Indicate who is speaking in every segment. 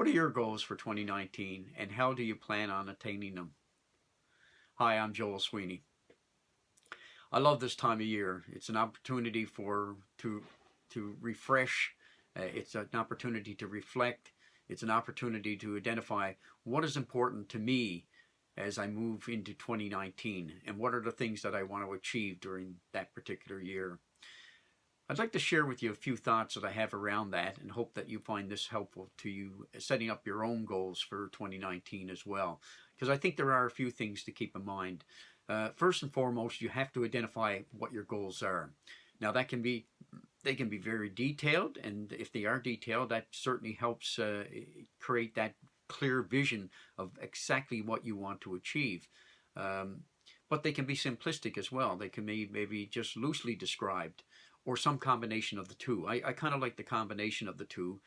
Speaker 1: What are your goals for 2019 and how do you plan on attaining them? Hi, I'm Joel Sweeney. I love this time of year. It's an opportunity to refresh. It's an opportunity to reflect. It's an opportunity to identify what is important to me as I move into 2019 and what are the things that I want to achieve during that particular year. I'd like to share with you a few thoughts that I have around that and hope that you find this helpful to you setting up your own goals for 2019 as well, because I think there are a few things to keep in mind. First and foremost, you have to identify what your goals are. Now they can be very detailed, and if they are detailed, that certainly helps create that clear vision of exactly what you want to achieve. But they can be simplistic as well. They can be maybe just loosely described, or some combination of the two. I kind of like the combination of the two,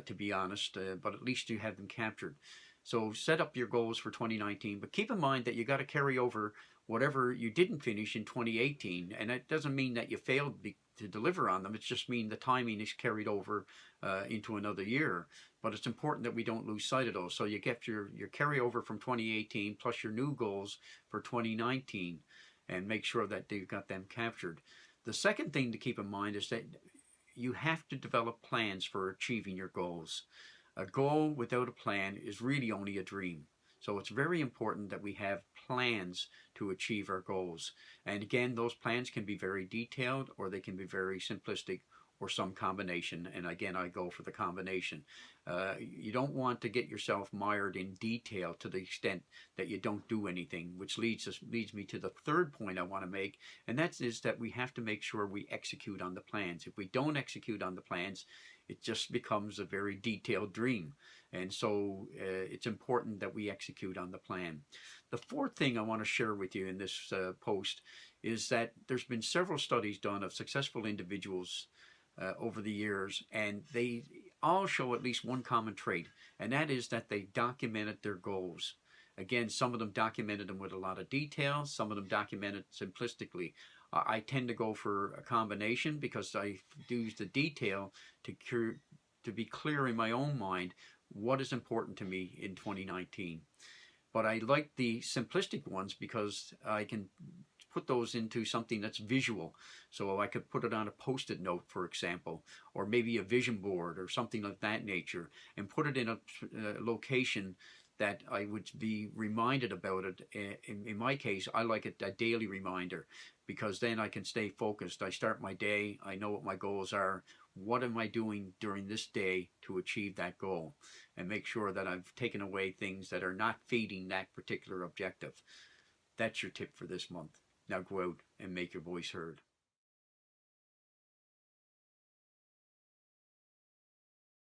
Speaker 1: to be honest, but at least you have them captured. So set up your goals for 2019, but keep in mind that you got to carry over whatever you didn't finish in 2018, and that doesn't mean that you failed to deliver on them. It just means the timing is carried over into another year. But it's important that we don't lose sight of those. So you get your carryover from 2018 plus your new goals for 2019, and make sure that you've got them captured. The second thing to keep in mind is that you have to develop plans for achieving your goals. A goal without a plan is really only a dream. So it's very important that we have plans to achieve our goals. And again, those plans can be very detailed or they can be very simplistic or some combination. And again, I go for the combination. You don't want to get yourself mired in detail to the extent that you don't do anything, which leads me to the third point I want to make, and that is that we have to make sure we execute on the plans. If we don't execute on the plans, it just becomes a very detailed dream. And so it's important that we execute on the plan. The fourth thing I want to share with you in this post is that there's been several studies done of successful individuals over the years, and they all show at least one common trait, and that is that they documented their goals. Again, some of them documented them with a lot of detail, some of them documented simplistically. I tend to go for a combination because I use the detail to be clear in my own mind what is important to me in 2019. But I like the simplistic ones because I can put those into something that's visual. So I could put it on a post-it note, for example, or maybe a vision board or something of that nature, and put it in a location that I would be reminded about it. In my case, I like it a daily reminder, because then I can stay focused. I start my day, I know what my goals are, what am I doing during this day to achieve that goal, and make sure that I've taken away things that are not feeding that particular objective. That's your tip for this month. Now go out and make your voice heard.